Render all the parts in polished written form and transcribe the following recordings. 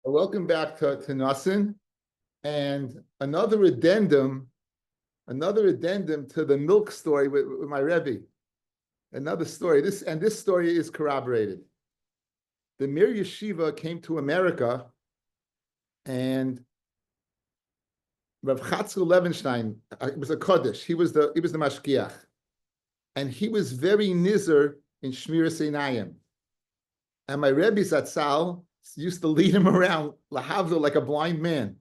Welcome back to Nassin, and another addendum to the milk story with my Rebbe. Another story. This story is corroborated. The Mir Yeshiva came to America, and Rav Chatzkel Levenstein, it was a Kodesh. He was the Mashkiach, and he was very nizer in Shmiras Einayim. And my Rebbe Zatzal used to lead him around lahavdil like a blind man,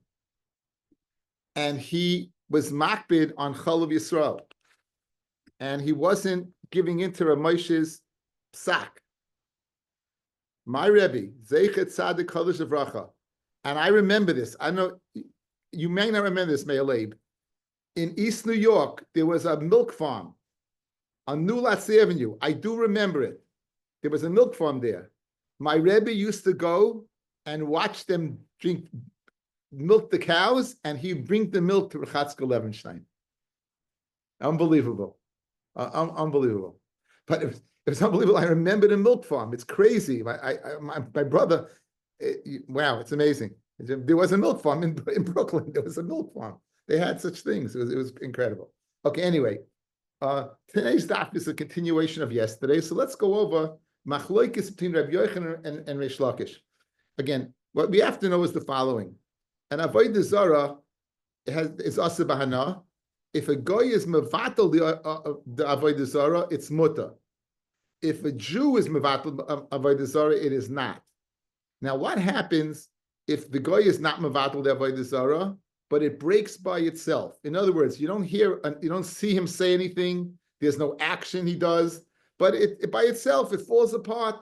and he was makbid on Chalav Yisrael, and he wasn't giving into Rav Moshe's psak. My Rebbe, Zeichet Tzadik Kodesh Avracha, and I remember this. I know you may not remember this, Me'aleib. In East New York, there was a milk farm on New Latz Avenue. I do remember it. There was a milk farm there. My Rebbe used to go and watch them milk the cows, and he'd bring the milk to Chatzkel Levenstein. Unbelievable. Unbelievable. But it was unbelievable. I remember the milk farm. It's crazy. My brother, wow, it's amazing. There was a milk farm in Brooklyn. There was a milk farm. They had such things. It was incredible. Okay, anyway, today's daf is a continuation of yesterday. So let's go over Machloikis between Rabbi Yochanan and Reish Lakish. Again, what we have to know is the following: an Avodah Zorah is asa bahana. If a goy is mevatel the Avodah Zorah, it's mutter. If a Jew is mevatel Avodah Zorah, it is not. Now, what happens if the goy is not mevatel the Avodah Zorah, but it breaks by itself? In other words, you don't see him say anything. There's no action he does. But it by itself, it falls apart.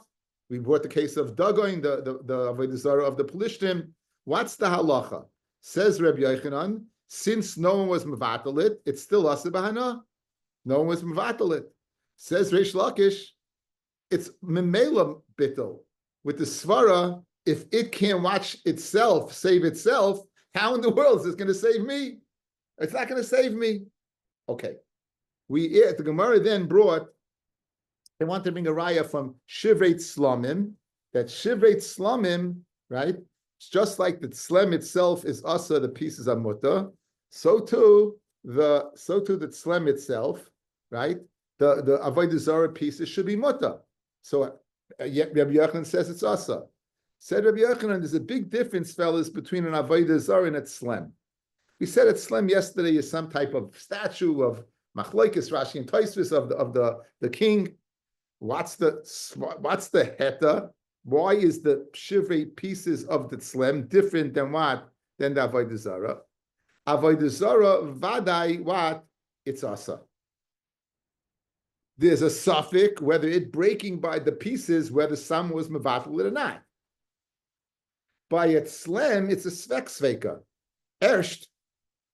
We brought the case of Dagon, the Avodah Zarah of the Pelishtim. What's the halacha? Says Rabbi Yochanan, since no one was mevatel it, it's still asa bahana. No one was mevatel it. Says Reish Lakish, it's memela bittel. With the svara, if it can't watch itself, save itself, how in the world is this going to save me? It's not going to save me. Okay. The Gemara then brought, they want to bring a raya from Shivrei Slomim, that Shivrei Slomim, right? It's just like the Slem itself is asa, the pieces are mutter. So too the Slem itself, right? The Avodah Zarah pieces should be mutter. So yet Rabbi Yochanan says it's asa. Said Rabbi Yochanan, there's a big difference, fellas, between an Avodah Zarah and a Slem. We said that Slem yesterday is some type of statue of Machlokes Rashi and Tosfos of the king. What's the heta? Why is the shivrei pieces of the tzlem different than what? Than the Avodah Zarah? Avodah Zarah, vadai, what? It's asa. There's a suffix, whether it breaking by the pieces, whether some was mevatel it or not. By a tzlem, it's a svek sveka. Erst,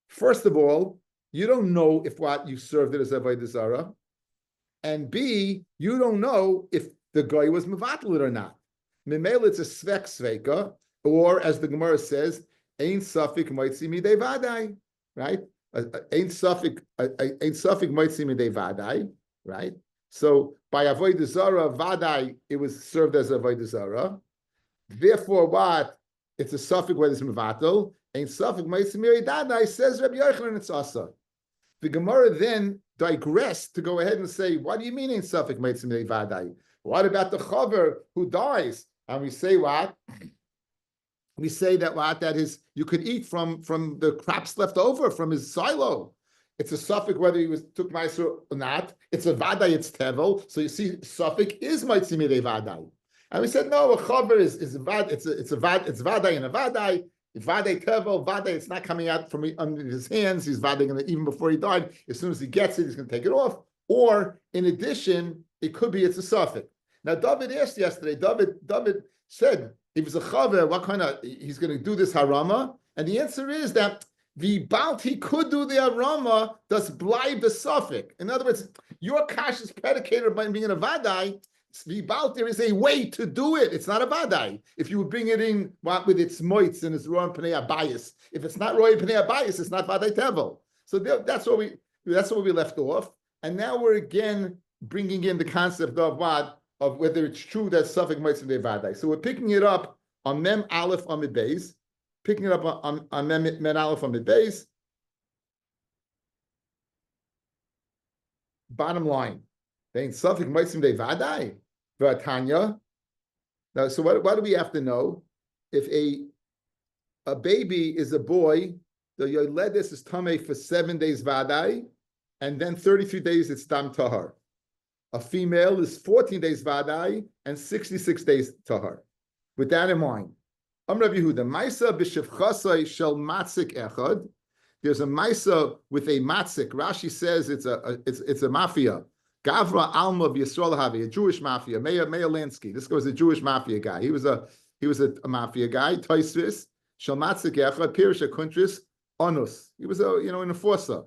first of all, you don't know if what you served it as Avodah Zarah. And B, you don't know if the guy was mevatel it or not. Memel, it's a svek sveka, or as the Gemara says, ein safik moitzi midei vadai, right? Ein safik moitzi midei vadai, right? So by Avodah Zarah vadai, it was served as Avodah Zarah. Therefore, what? It's a safik whether it's mevatel. Ein safik moitzi midei vadai, says Rabbi Yochanan, it's asa. The Gemara then digress to go ahead and say, what do you mean in Suffolk Meitzim Vadai? What about the chaver who dies? And we say what? We say that what? That is, you could eat from the crops left over from his silo. It's a Suffolk whether he took Meiser or not. It's a Vadai, it's Tevel. So you see, Suffolk is Meitzim Vadai. And we said, no, a chaver is Vad, it's Vadai and a Vadai. Vadei tevel, vadei, it's not coming out from under his hands. He's vading it even before he died. As soon as he gets it, he's going to take it off. Or, in addition, it could be it's a suffix. Now, David asked yesterday. David said, if it's a chaver, what kind of, he's going to do this harama? And the answer is that the balt he could do the harama, does blind the suffix. In other words, your kash is predicated by being a vadai. There is a way to do it. It's not a vadai. If you would bring it in with its moitz and its roy pnei abayis, if it's not roy pnei abayis, it's not vadai tevel. So that's where we left off. And now we're again bringing in the concept of what, of whether it's true that suffix moitz and vadai. So we're picking it up on Mem Aleph Amid Beis, picking it up on Mem Aleph Amid Beis. Bottom line, then Suffolk Meisim De Vadai, Vatanya. Now, so what do we have to know? If a baby is a boy, the Yoledis is Tameh for 7 days Vadai, and then 33 days it's Dam Tahar. A female is 14 days Vadai and 66 days Tahar. With that in mind, Rabbi Yehuda, Maisa b'shevchasai shel matzik echad. There's a Maisa with a matzik. Rashi says it's a mafia. Gavra Alma of Yisrael Havi, a Jewish mafia. Meir Lansky. This was a Jewish mafia guy. He was a mafia guy. Toisvis shel matzik echad pirush akuntris onus. He was an enforcer.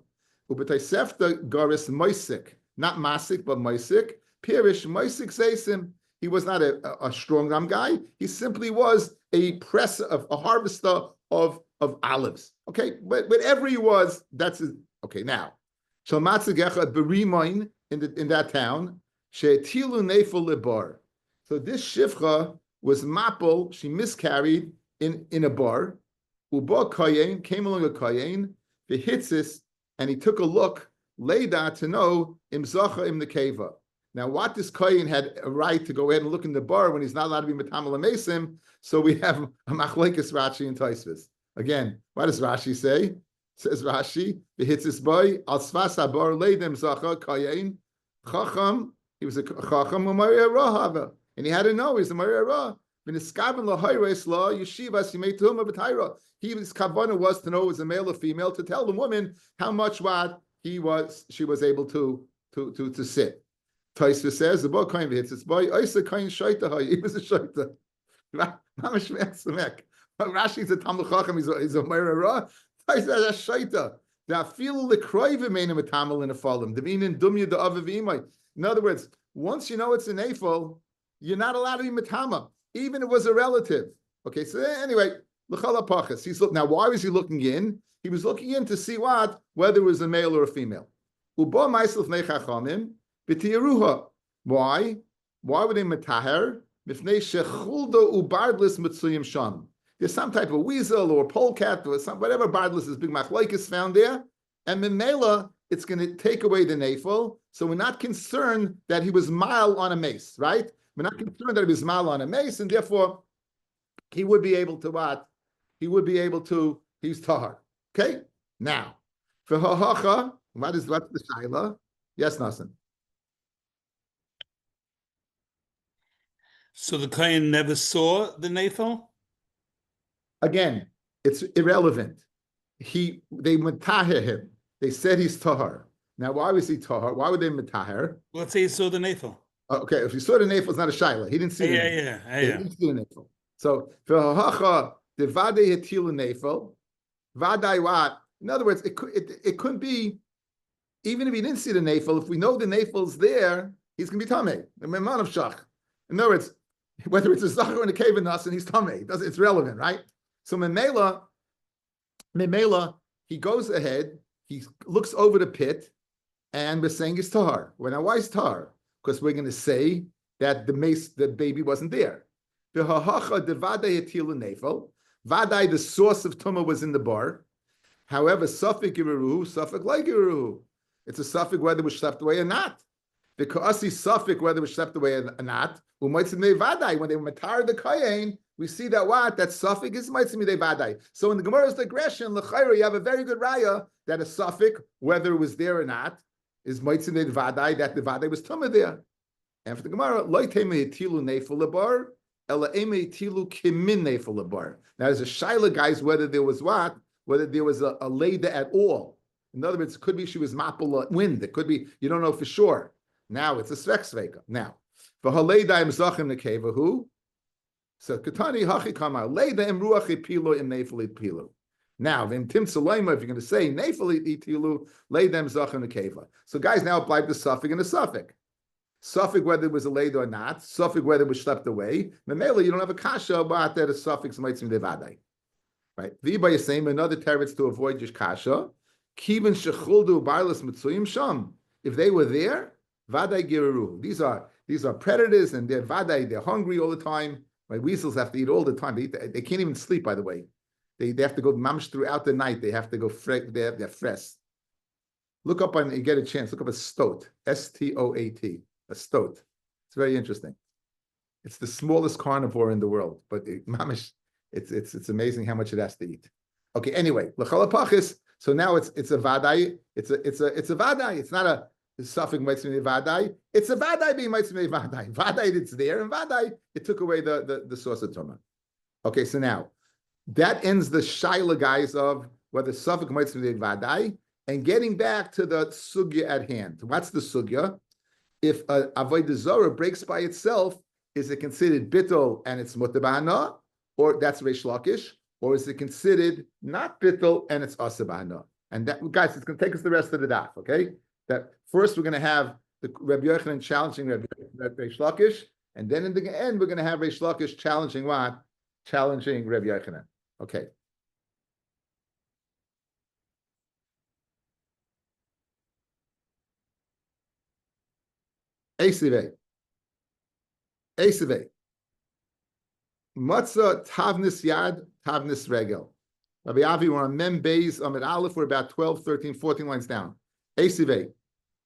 Ubetaisefta garis moisik, not masik but moisik. Pirish moisik seisim. He was not a strong arm guy. He simply was a presser, of a harvester of olives. Okay, but whatever he was, that's his. Okay, now, Shalmatzagecha berimoin in that town. She'etilu nefel lebar. So this shivcha was mapel. She miscarried in a bar. Uba kayin came along a kayin. The hitzis, and he took a look. Leida to know imzacha im nekeva. Now, what this kohen had a right to go ahead and look in the bar when he's not allowed to be metamal amesim. So we have a machlekes Rashi and Tosfos. Again, what does Rashi say? Says Rashi, the hitzis boy al svas habar leidem zacha kohen chacham. He was a chacham u'maria rahava, and he had to know he's a maria rah. His kavanah was to know it was a male or female, to tell the woman how much what she was able to sit. Tosfos says the boy kind of hits his boy. I said kind shaita. He was a shaita. Rashi's a Talmud Chacham. He's a Meir Ra. Tosfos says a shaita. Now feel the kroiv meinim a tamal in a falim. The meaning dumya the avivimai. In other words, once you know it's an afal, you're not allowed to be matama, even if it was a relative. Okay, so anyway, l'chala pachas. Now, why was he looking in? He was looking in to see whether it was a male or a female. Uba ma'isel fnei chachamim. Why? Why would they mataher? There's some type of weasel or polecat or whatever bardless is big machlokes found there, and memela it's going to take away the nafel. So we're not concerned that he was mile on a mace, right? We're not concerned that he was mile on a mace, and therefore he would be able to what? He would be able to. He's tahar. Okay. Now for hahacha, what's the shaila? Yes, Nasan. So the Kohen never saw the Nathal? Again, it's irrelevant. They metaher him. They said he's tahar. Now, why was he tahar? Why would they metaher? Let's say he saw the Nathal. Okay, if you saw the Nathal, it's not a shaila. He didn't see the Nathal. He didn't see the Nathal. So, for hacha, the vadei hetil Nathal, vadai what? In other words, it couldn't be, even if he didn't see the Nathal, if we know the Nathal's there, he's going to be tamei. The memon of shach. In other words, whether it's a zachar or a kaven nas, and he's tamei, it's relevant, right? So memela, he goes ahead, he looks over the pit, and we're saying he's tahar. Well, now why is tahar? Because we're going to say that the baby wasn't there. The hahacha the vadai etilu nefel, vadai the source of tumah was in the bar. However, suffik giruhu, suffik like giruhu. It's a suffik whether it was slept away or not. The kaasi suffik whether it was slept away or not. When they matar the kayin, we see that that suffix is meitzim vadai. So in the Gemara's digression, l'chayra, you have a very good raya that a suffix, whether it was there or not, is meitzim vadai, that the vadai was tumah there. And for the Gemara, loiteme tilu nefel lebar, ela eme tilu kimin nefel lebar. Now there's a shaila, guys, whether there was whether there was a leda at all. In other words, it could be she was mapel wind. It could be, you don't know for sure. Now it's a svek. Now, for haleida im zachem nekevahu. So katani hachi kamar leida im ruach ipilo im nefel ipilo. Now, vim tim saloima, if you're going to say nefel itilu leida im zachem nekeva. So guys, now apply the suffix and the suffix. Suffix whether it was a leida or not. Suffix whether it was slept away. Memela, you don't have a kasha about that a suffix might seem devadai. Right? V'ibay is saying another teretz to avoid just kasha. Kivin shechuldu barlas mitzuyim sham. If they were there, vadai giru. These are predators, and they're vadai. They're hungry all the time. Right? Weasels have to eat all the time. They can't even sleep, by the way. They have to go mamish throughout the night. They have to go they're fresh. Look up you get a chance. Look up a stoat. S-T-O-A-T. A stoat. It's very interesting. It's the smallest carnivore in the world, but mamish, it's amazing how much it has to eat. Okay, anyway, l'chalapachis. So now it's a vadai. It's a vadai. It's not a suffix mitzvah vadai. It's a vadai being mitzvah vadai. Vadai, it's there, and vadai, it took away the source of tumah. Okay, so now that ends the shaila, guys, of whether suffix mitzvah vadai, and getting back to the sugya at hand. What's the sugya? If avodah zorah breaks by itself, is it considered bittul and it's mutabana, or that's Reish Lakish, or is it considered not bittul and it's asabana? And that, guys, it's going to take us the rest of the daf. Okay, that first we're going to have the Rabbi Yochanan challenging Reish Lakish, and then in the end we're going to have Reish Lakish challenging what? Challenging Rabbi Yochanan. Okay. Eisivei. Matzah tavnis yad, tavnis regel. Rabbi Avi, we're on Mem Beis Amid Aleph, we're about 12, 13, 14 lines down. Eisivei.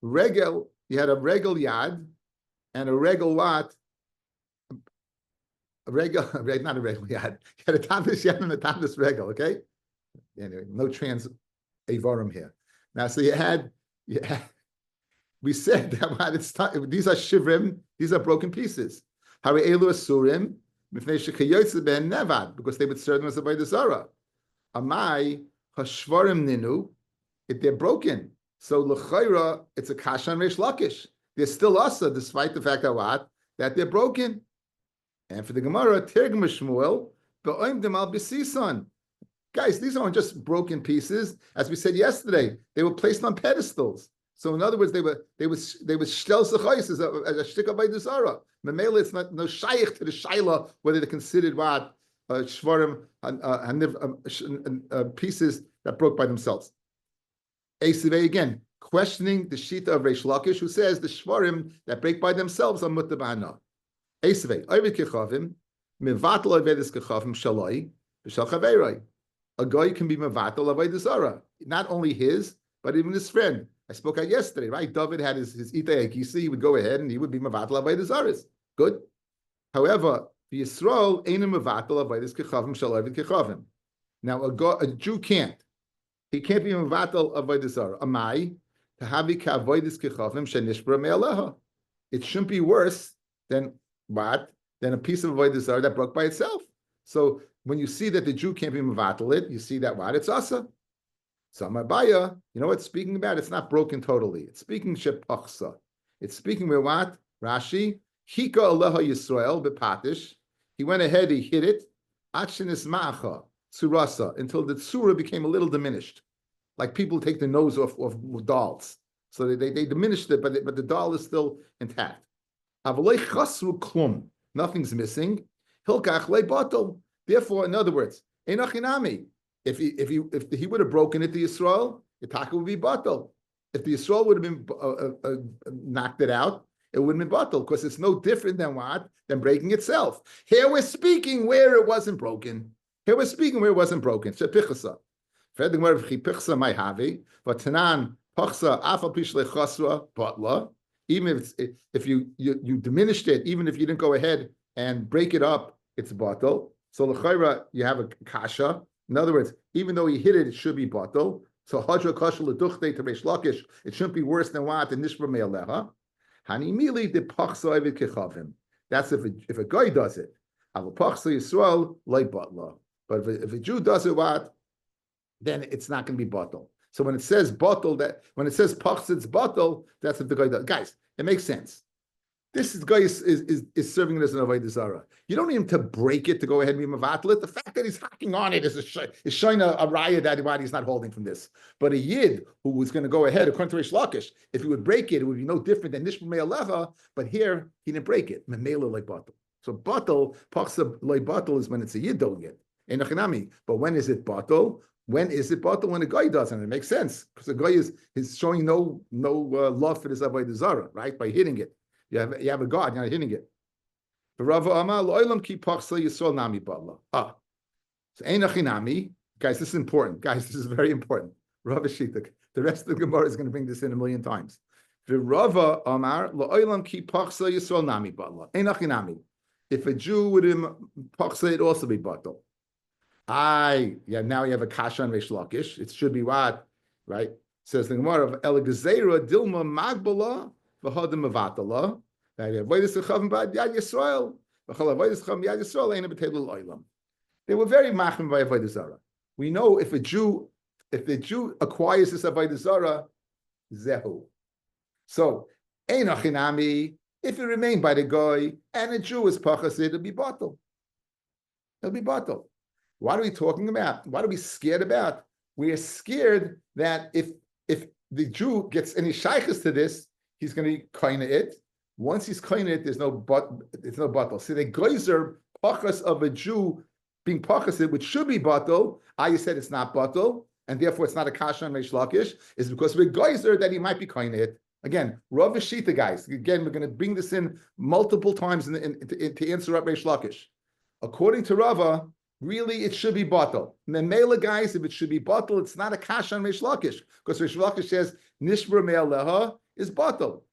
Regel, you had a regel yad and a regel what? A regel, not a regel yad. You had a tavnis yad and a tavnis regel, okay? Anyway, no trans avarum here. Now, so you had we said that these are shivrim, these are broken pieces. Hari elu asurim, because they would serve them as a avodah zarah. Amai hashvarim ninu, if they're broken. So l'chayra, it's a kasha and Reish Lakish. They're still asa, despite the fact that what? That they're broken. And for the Gemara, Tirgum Shmuel, ba'oim demal b'sisan. Guys, these aren't just broken pieces. As we said yesterday, they were placed on pedestals. So in other words, they were shtel sechais as a shtik of avodah zarah. Memela, it's not no shaykh to the shaila whether they're considered what shvarim pieces that broke by themselves. Eisivei again questioning the shita of Reish Lakish, who says the shvarim that break by themselves are mutabana. Eisivei ovid kechavim mevatel ovedis kechavim shaloi b'shal chaveiroi. A guy can be mevatel avodah zarah, not only his but even his friend. I spoke out yesterday, right? David had his itay akisi. He would go ahead and he would be mevatel avodah zaras. Good. However, the Yisrael ain't a mevatel avodas kechavim shalovid kechavim. Now, a Jew can't. He can't be mevatel avodah zara. Amai tahavi ka'avodas kechavim shenishbra me'aleha. It shouldn't be worse than what? Than a piece of avodah zara that broke by itself. So when you see that the Jew can't be mevatel it, you see that what? It's asa. So Mabaya, you know what it's speaking about? It's not broken totally. It's speaking shepachsa. It's speaking with what? Rashi, Hika Aleha Yisrael bepatish. He went ahead, he hit it. Achinis ma'acha, tsurasa, until the tsura became a little diminished. Like people take the nose off dolls. So they diminished it, but the doll is still intact. Avalei chasru klum. Nothing's missing. Hilkach le batel. Therefore, in other words, enachinami. If he would have broken it to Yisrael, the taka would be batal. If the Yisrael would have been knocked it out, it wouldn't be batal because it's no different than what? Than breaking itself. Here we're speaking where it wasn't broken. Shepichasa. Even if you diminished it, even if you didn't go ahead and break it up, it's batal. So l'chayra, you have a kasha. In other words, even though he hit it, it should be batal. So hadra kasha leduchte to Reish Lakish, it shouldn't be worse than what in nishbra me'aleha. Hani mili de pachsa evid kechavim. That's if a guy does it. Aval pachsa Yisrael like batla. But if a Jew does it, what? Then it's not going to be batal. So when it says batal, when it says pachsa, it's batal. That's if the guy does. Guys, it makes sense. This guy is serving it as an avodah zarah. You don't need him to break it to go ahead and be mevatel it. The fact that he's hacking on it is showing a raya that he's not holding from this. But a yid who was going to go ahead, according to Reish Lakish, if he would break it, it would be no different than nishma me'aleha. But here he didn't break it. Memela like batel. So batel, pachsa like batel is when it's a yid doing it. Enochinami. But when is it batel? When is it batel? When a guy doesn't. It makes sense because the guy is showing no love for this avodah zarah, right? By hitting it. You have a God, you're not hitting it. Rava Amar lo'olam ki pachsa Yisrael nami bala. So einachinami, guys. This is important, guys. This is very important. Rava Shita. The rest of the Gemara is going to bring this in a million times. Rava Amar lo'olam ki pachsa Yisrael nami bala. Einachinami. If a Jew would pachsa, it also be batal. Now you have a kasha on Reish Lakish. It should be what, right? Says the Gemara of El Gezerah Dilma Magbala v'Hadim Mavatala. That you have Avodah Sechavim Bad Yad Yisrael. V'Chol Avodah Sechavim Yad Yisrael Eina B'Teilul Olam. They were very machmir by Avodah Zarah. We know if the Jew acquires this Avodah Zarah, zehu. So einachinami. If it remained by the guy and a Jew is pachas, it'll be batal. It'll be batal. What are we talking about? What are we scared about? We are scared that if the Jew gets any shaykhs to this, he's going to be kaina it. Once he's kaina it, there's no batal. So the geyser pachas of a Jew being pachas, which should be batal, you said it's not batal, and therefore it's not a kasha on Reish Lakish, is because we're geyser that he might be kaina it. Again, Rav Shita, guys. Again, we're going to bring this in multiple times to answer up Reish Lakish. According to Rava, really it should be batal. Memela, guys, if it should be batal, it's not a kasha on Reish Lakish, because Reish Lakish says nishbra me'aleha is batal.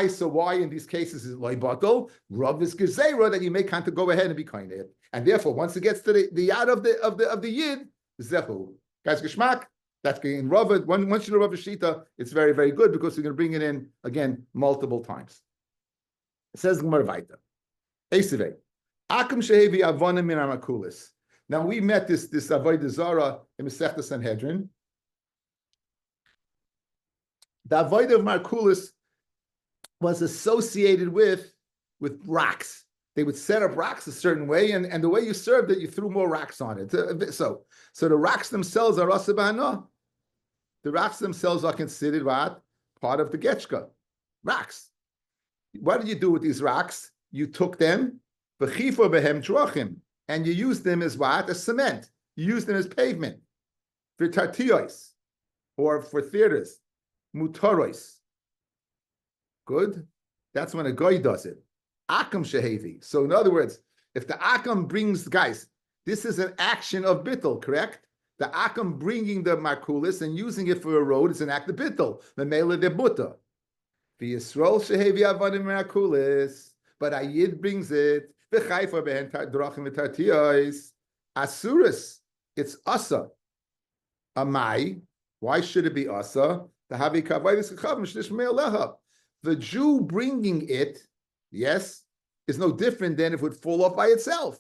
So why in these cases is it like batal? Rav is gezerah that you may kind of go ahead and be kind of it, and therefore once it gets to the yad of the yid, zehu. Guys, geschmack. That's in Rava. Once you know Rava Shita, it's very, very good because we're going to bring it in again multiple times. It says Gemara Vaita. Esivei. Akum shehevi avonim min amakulis. Now we met this Avodah Zorah in Masechta Sanhedrin. The Avodah of Markulis was associated with rocks. They would set up rocks a certain way, and the way you served it, you threw more rocks on it. So the rocks themselves are rasa b'hana. The rocks themselves are considered what? Part of the getchka. Rocks. What did you do with these rocks? You took them, v'chifa behem drachim, and you used them as what? As cement. You used them as pavement. For tartiyos, or for theaters. Mutaros. Good? That's when a guy does it. Akam shehevi. So in other words, if the akam brings, guys, this is an action of bittul, correct? The akam bringing the markulis and using it for a road is an act of bittul. The mele de buta. The Yisrael shehevi avodim markulis, but Ayid brings it. The chayfa behen drachim v'tartiyos. Asuris. It's asa. Amai. Why should it be asa? The havi kavayis kachavim shlish me'aleha. The Jew bringing it, yes, is no different than if it would fall off by itself.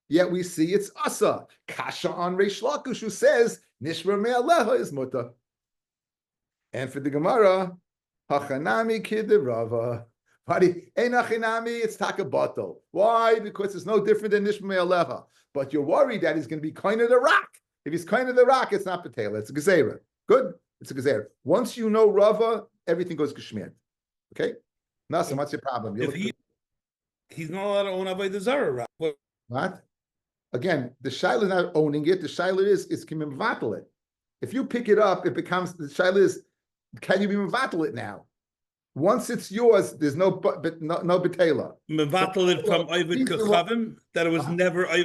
Yet we see it's asa. Kasha on Reish Lakish, who says nishma me'aleha is muta. And for the Gemara, hachanami kiderava. Einachinami, it's takabato. Why? Because it's no different than nishma me'aleha. But you're worried that he's going to be kind of the rock. If he's kind of the rock, it's not patela. It's a gezerah. Good. It's a gezerah. Once you know Rava, everything goes geschmiert. Okay. Nasa, what's your problem? He's not allowed to own Avodah Zarah. What? Again, the shaila is not owning it. The shaila is can you mevatel it? If you pick it up, it becomes the shaila is can you be mevatel it now? Once it's yours, there's no betela. Mevatel it from Ovid Kachavim that it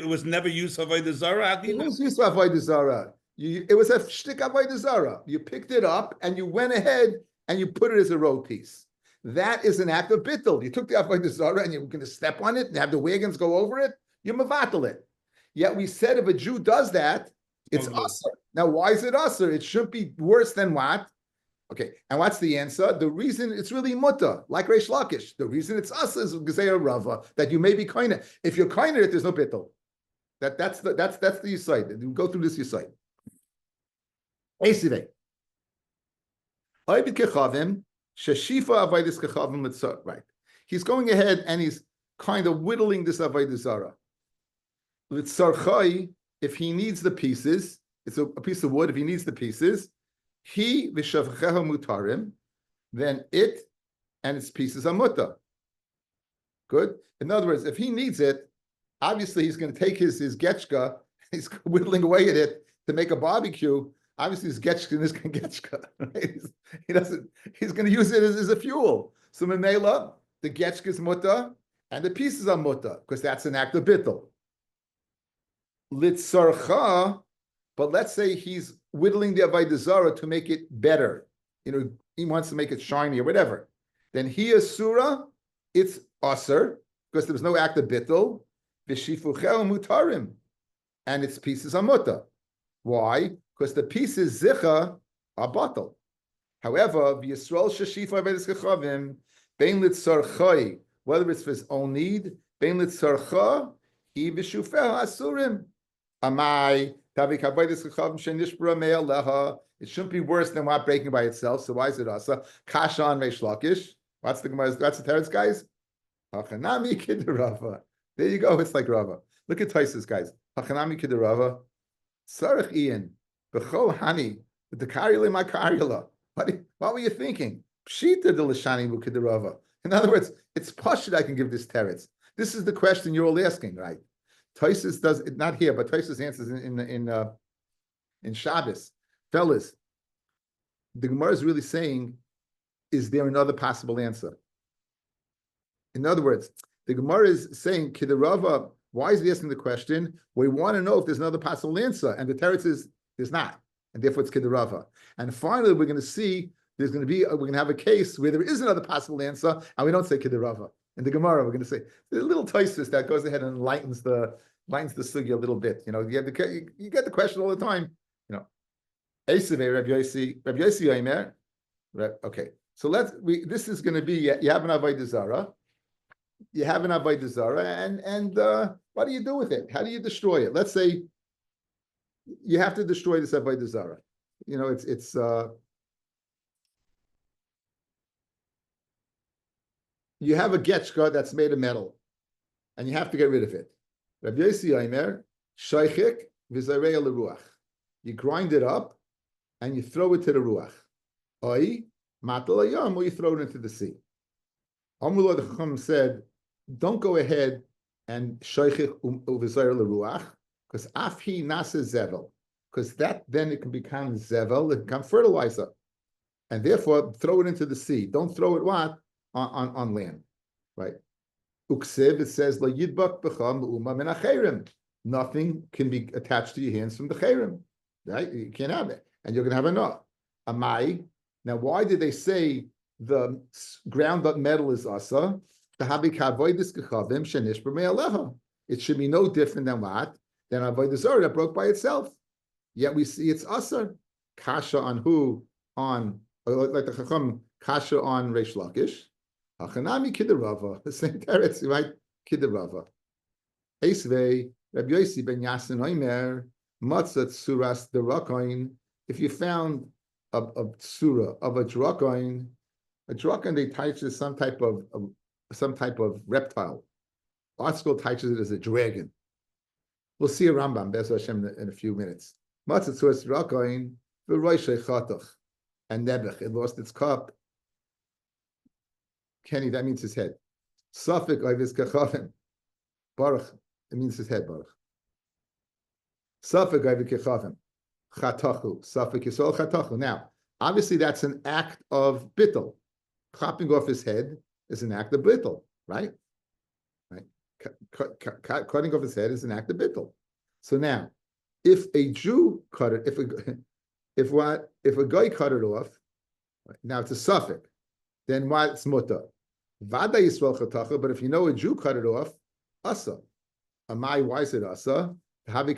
was never used of Avodah Zarah. It was used for Avodah Zarah. It was a shtick Avodah Zarah. You picked it up and you went ahead and you put it as a road piece. That is an act of bittul. You took the Avodah Zarah and you're going to step on it and have the wagons go over it. You mevatel it. Yet we said if a Jew does that, it's usher. Now, why is it usher? It shouldn't be worse than what? Okay, and what's the answer? The reason it's really muta, like Reish Lakish. The reason it's usher is Gezerah Rava, that you may be koine. If you're koine it, there's no bittul. That's the yisayid. You go through this yisayid. Esivei. Oibit kechavim. Sheshifa avodas kechavim mitzvah. Right. He's going ahead and he's kind of whittling this avodah zarah. Litzarchai, if he needs the pieces, it's a piece of wood. If he needs the pieces, he v'shavchecha mutarim, then it and its pieces are muta. Good. In other words, if he needs it, obviously he's going to take his getchka. He's whittling away at it to make a barbecue. Obviously, his getchka is getchka. Right? He's going to use it as a fuel. So Memela, the getchka is muta, and the pieces are muta, because that's an act of bittul. Litzarcha, but let's say he's whittling the Avodah Zorah to make it better. He wants to make it shiny or whatever. Then he is surah, it's aser, because there was no act of bittul. V'shifuchel mutarim, and its pieces are muta. Why? Because the pieces zicha are batal. However, v'yisrael sheshifa Avodas Kechavim, bein litzarchai, whether it's for his own need, bein litzarcha, he v'shufel asurim. Amai, it shouldn't be worse than what breaking by itself. So why is it asa? Kasha on Reish Lakish. What's the teretz, guys? Hachanami kiderava. There you go. It's like Rava. Look at Taisus, guys. Hachanami kiderava. Sarach Ian. Becho hani. The karila my karila. What were you thinking? Pshita de lashani kiderava. In other words, it's pashut I can give this teretz. This is the question you're all asking, right? Taisus does it not here, but Taisus answers in Shabbos. Fellas, the Gemara is really saying, is there another possible answer? In other words, the Gemara is saying, Kidarava, why is he asking the question? We want to know if there's another possible answer, and the teretz is there's not, and therefore it's Kidarava. And finally, we're going to see we're going to have a case where there is another possible answer, and we don't say Kidarava. In the Gemara, we're going to say there's a little Taisus that goes ahead and enlightens the sugya a little bit. You get the question all the time. Esevei Rabbi Yossi Omer. Okay, so this is going to be you have an Avodah Zarah. You have an Avodah Zarah, and what do you do with it? How do you destroy it? Let's say you have to destroy this Avodah Zarah. It's you have a getchka that's made of metal, and you have to get rid of it. Rabbi Yossi Omer, shaychik v'zarei l'ruach. You grind it up, and you throw it to the ruach. Oi matal hayam, or you throw it into the sea. Amrullah the Chacham said, don't go ahead and shaychik v'zarei l'ruach, because afhi nasa zevel, because that then it can become zevel, it can become fertilizer, and therefore throw it into the sea. Don't throw it on land, right? Uksiv, it says, La yidbak b'cham u'ma min ha'cherim. Nothing can be attached to your hands from the cherim, right? You can't have it, and you're going to have enough. Amai. Now, why did they say the ground up metal is asa? It should be no different than what? Than Avodah Zorah that broke by itself. Yet we see it's asa. Kasha on who? On, like the Chacham, kasha on Reish Lakish. Hachanami kiderava, the same teretz, right? Kiderava. Esvei, Rabbi Yossi ben Yasin Omer, matzat suras derakoin. If you found a surah of a drakoin they teach some type of reptile. Art school teaches it as a dragon. We'll see a Rambam, Be'ez Hashem, in a few minutes. Matzat suras derakoin, v'roishay chatach, and nebech, it lost its cup. Kenny, that means his head. Safik Oivis Kechavim. Baruch, it means his head, Baruch. Safik Oivis Kechavim. Chatachu. Safik Yisrael Chatachu. Now, obviously that's an act of bittul. Chopping off his head is an act of bittul, right? Right. Cutting off his head is an act of bittul. So now, if a Jew cut it, if a guy cut it off, now it's a suffix, then what's muta? Vada Yisrael chatacha, but if you know a Jew cut it off, asa. Amai, why is it asa? Right?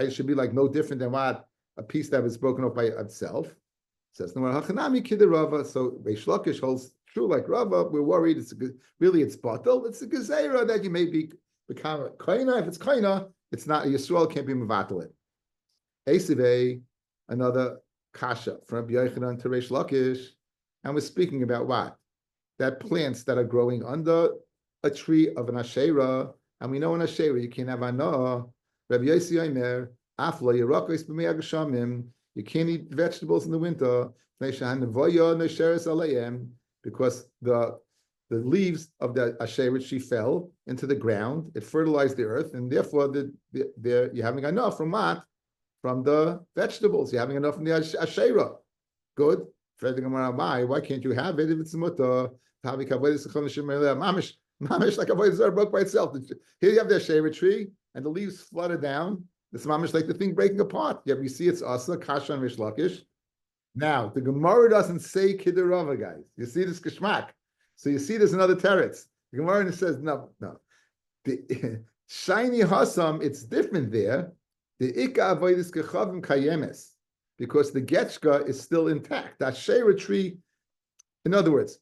It should be like no different than what a piece that was broken off by itself. It says no hachanami kiderava. So Reish Lakish holds true like Rava. We're worried it's batal. It's a gezerah that you may become a kaina. If it's kaina, it's not. Yisrael can't be mevatel it. Esivei, another kasha from Rabbi Yochanan to Reish Lakish, and we're speaking about what? That plants that are growing under a tree of an asherah, and we know an asherah you can't have anah. Rabbi Yossi Omer, afla yerakos b'mei agashamim, you can't eat vegetables in the winter, because the leaves of the asherah she fell into the ground, it fertilized the earth, and therefore you're having enough from what? From the vegetables. You're having enough from the asherah. Good. Why can't you have it if it's muta? Mamish, like Avodah Zarah broke by itself. Here you have the Asherah tree, and the leaves flooded down. This mamish like the thing breaking apart. You see it's Asa, Kasha, and Rish Lakish. Now, the Gemara doesn't say Kidurava, guys. You see this Kishmak. So you see there's another teretz. The Gemara says, no. The shiny Hasam, it's different there. The Ika Avodas Kechavim Kayemes, because the Getchka is still intact. That Asherah tree, in other words,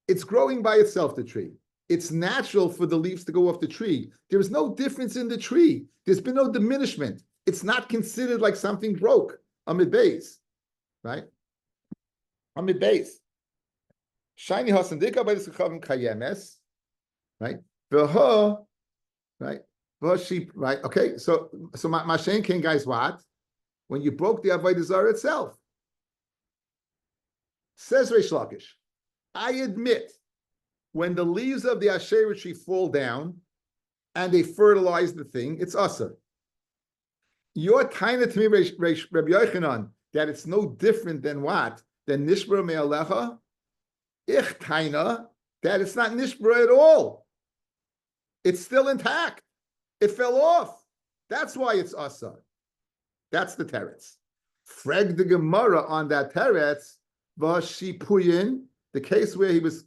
it's growing by itself, the tree. It's natural for the leaves to go off the tree. There is no difference in the tree. There's been no diminishment. It's not considered like something broke. Amid base, right? Amid base. Shiny hasandika by the sechavim kayemes, right? V'ha, right? V'ha, right? Okay, so Mashen King, guys, what? When you broke the Avodah Zarah itself, says Reish Lakish, I admit, when the leaves of the Asherah tree fall down and they fertilize the thing, it's asa. You're taina to me, Rabbi Yochanan, that it's no different than what? Than nishbra me'alecha? Ich taina, that it's not nishbra at all. It's still intact. It fell off. That's why it's asa. That's the teretz. Freg the Gemara on that teretz, v'shipuyin, the case where he was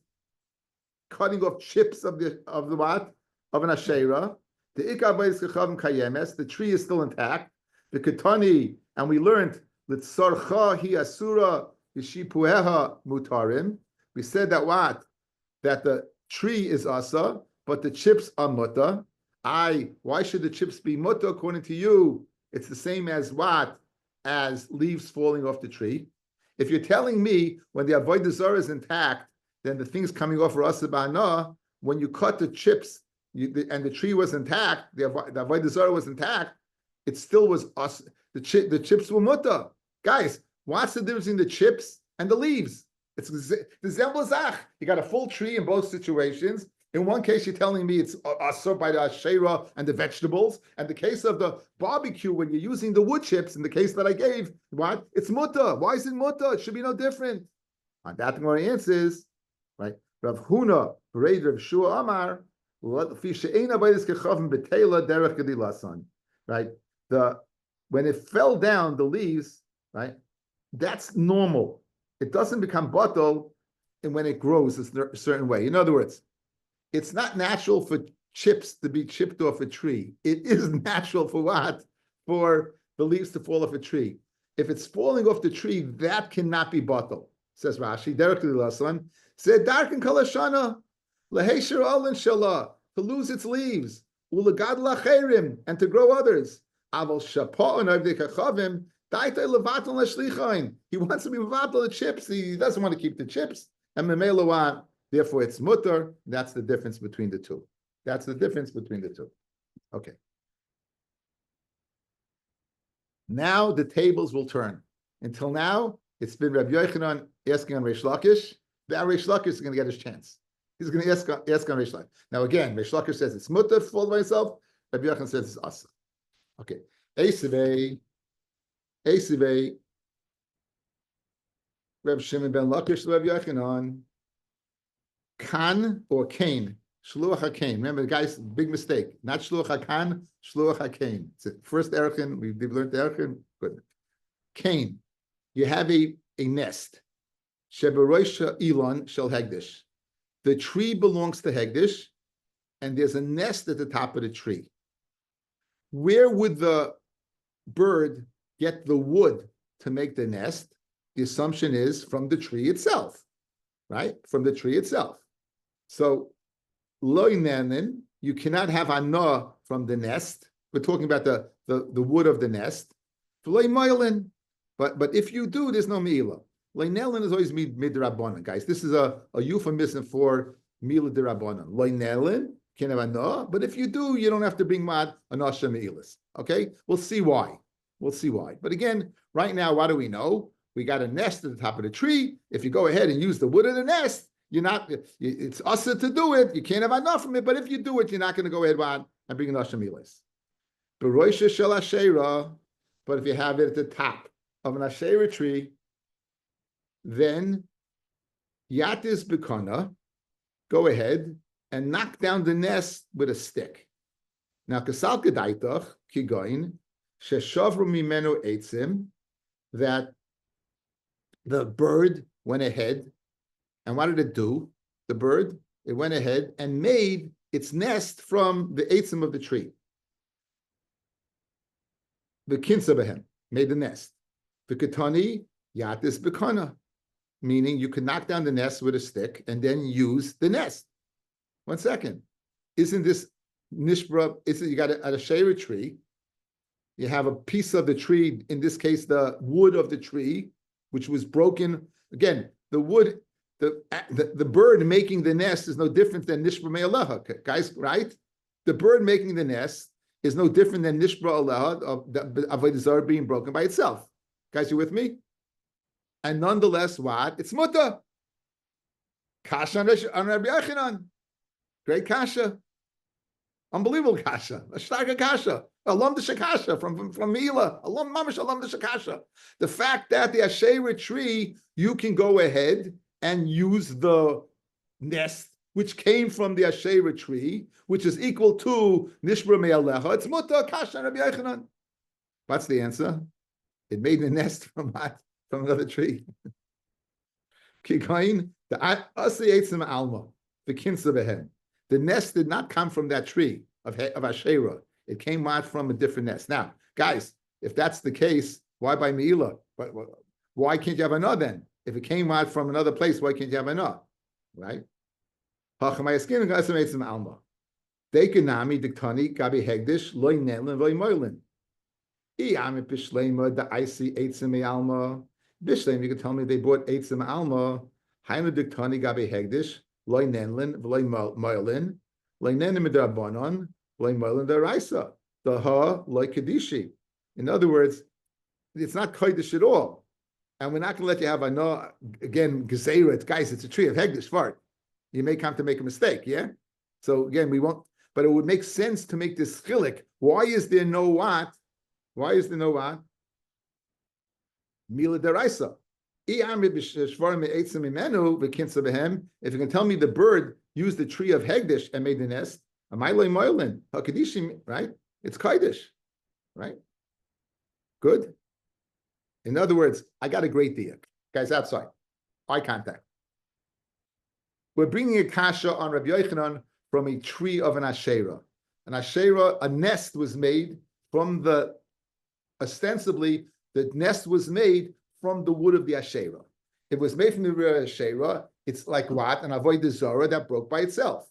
cutting off chips of the what? Of an Asherah. The Ikar Bayis Kechavim Kayemes, the tree is still intact. The Ketani, and we learned that Zorah hi Asura Yishipueha Mutarim. We said that what? That the tree is Asa, but the chips are Mutta. Why should the chips be Mutta according to you? It's the same as what? As leaves falling off the tree. If you're telling me when the Avodah Zarah is intact, then the things coming off are Asa Ba'ana, when you cut the chips and the tree was intact, the Avodah Zarah was intact, it still was us. The chips were Mutta. Guys, what's the difference between the chips and the leaves? It's the Zemblazach. You got a full tree in both situations. In one case, you're telling me it's asur by the Asherah and the vegetables. And the case of the barbecue, when you're using the wood chips, in the case that I gave, what? It's Mutta. Why is it Mutta? It should be no different. On that, the Gemara answers, right? Rav Huna, Bereid Rav Shua Amar, right? When it fell down, the leaves, right? That's normal. It doesn't become bottle, and when it grows a certain way. In other words, it's not natural for chips to be chipped off a tree. It is natural for what? For the leaves to fall off a tree. If it's falling off the tree, that cannot be bottle. Says Rashi, Derek Lilasan, said Darkin Kalashana, Lahesher Alin Shalah, to lose its leaves, Ulagad Lacherim, and to grow others. Aval Shapa'on Avdekachavim, Daita Levatan Lashlichain. He wants to be Levatal the chips. He doesn't want to keep the chips. And Memelawan, therefore it's mutter. That's the difference between the two. That's the difference between the two. Okay. Now the tables will turn. Until now, it's been Rabbi Yochanan asking on Reish Lakish. Now Reish Lakish is going to get his chance. He's going to ask on Reish Lakish. Now again, Reish Lakish says it's mutter, fall by itself. Rabbi Yochanan says it's asa. Okay. Eisivei, Reb Shimon ben Lakish, Rabbi Yochanan, Kan or Cain, Shluach HaKain. Remember, guys, big mistake. Not Shluach HaKan, Shluach HaKain. It's the first Erchin. We've learned the Erchin. Good. Cain. You have a nest. Sheberoisha Elon Shel Hegdish. The tree belongs to Hegdish, and there's a nest at the top of the tree. Where would the bird get the wood to make the nest? The assumption is from the tree itself, right? From the tree itself. So, loy nanin, you cannot have anah from the nest. We're talking about the wood of the nest. Loy moilin, but if you do, there's no meila. Loy nelin is always midrabanan, guys. This is a euphemism for mila derabanan. Loy nelin can have anah, but if you do, you don't have to bring mad anasha meilas. Okay, we'll see why. We'll see why. But again, right now, what do we know? We got a nest at the top of the tree. If you go ahead and use the wood of the nest, it's asa to do it. You can't have enough from it, but if you do it, you're not going to go ahead and bring anasha milas. Beroisha shel asherah, but if you have it at the top of an asherah tree, then Yatis Bekana, go ahead and knock down the nest with a stick. Now, Kasal Kedaitach, Kigoin, Sheshavru Mimenu Eitzim, that the bird went ahead, and what did it do? The bird, it went ahead and made its nest from the eitzim of the tree. The kinsabahem made the nest. The ketani yatis bekana, meaning you could knock down the nest with a stick and then use the nest. 1 second. Isn't this nishbra? You got a shayra tree. You have a piece of the tree, in this case, the wood of the tree, which was broken. Again, the wood, the bird making the nest is no different than nishbra me'aleha, guys, right? The bird making the nest is no different than nishbra aleha, of the Avodah Zorah being broken by itself. Guys, you with me? And nonetheless, what? It's muta. Kasha on Rabbi Yochanan. Great kasha. Unbelievable kasha. A starka kasha. Alam the shakasha from Mila. Alam mamash alam the shakasha. The fact that the Asherah tree, you can go ahead and use the nest, which came from the Asherah tree, which is equal to Nishbra Me'alecha. It's Muta Kasha Rabbi Yochanan. What's the answer? It made the nest from what? From another tree. Kikain, the Asi Eitzim Alma, the Kinsa Behem. The nest did not come from that tree of Asherah. It came out from a different nest. Now, guys, if that's the case, why by Meila? Why can't you have another then? If it came out from another place, why can't you have another? Right? Dekanami diktani gabi hegdish loy nenlin loy moilin. Iyami bishlema the icy eitzim alma. Bishlema, you can tell me they bought eitzim alma. Hainu diktani gabi hegdish loy nenlin loy moilin. Loy nenim midrabanon loy moilin deraisa. The ha loy kadishi. In other words, it's not kodesh at all. And we're not going to let you have a no, again, gezeirat, guys, it's a tree of hegdish fart. You may come to make a mistake, yeah? So again, we won't, but it would make sense to make this chilik. Why is there no what? Why is there no what? Mila deraisa. If you can tell me the bird used the tree of hegdish and made the nest, right? It's kaidish, right? Good. In other words, I got a great deal. Guys, outside. Eye contact. We're bringing a kasha on Rabbi Yochanan from a tree of an Asherah. An Asherah, a nest was made from ostensibly, the nest was made from the wood of the Asherah. It was made from the wood of Asherah. It's like what? An Avodah Zorah that broke by itself.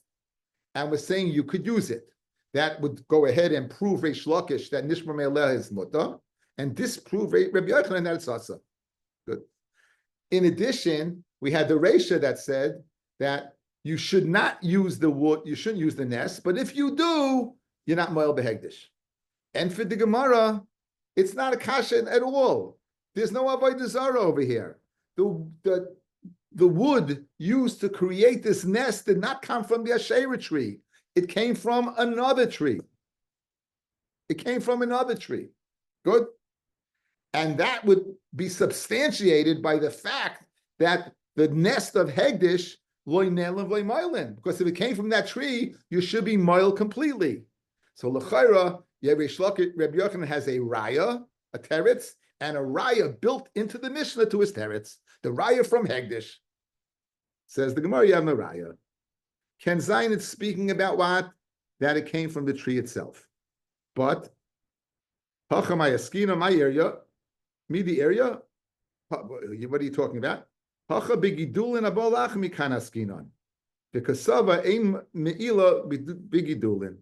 And we're saying you could use it. That would go ahead and prove Reish Lakish that Nishma Me'aleh is muta, and disprove Rabbi Yochanan that it's asa. Good. In addition, we had the Reisha that said that you should not use the wood, you shouldn't use the nest, but if you do, you're not moel behegdish. And for the Gemara, it's not a kasha at all. There's no avodah zarah over here. The wood used to create this nest did not come from the Asherah tree. It came from another tree. It came from another tree. Good. And that would be substantiated by the fact that the nest of Hegdish, because if it came from that tree, you should be moil completely. So l'chayra, Rabbi Yochanan has a raya, a teretz, and a raya built into the Mishnah to his teretz. The raya from Hegdish. Says the Gemara, you have no raya. Ken Zayin, it's speaking about what? That it came from the tree itself. But, my area, me the area, what are you talking about? Hacha bigidulin abolach mikanaskinon. The kasava ein meila bigidulin.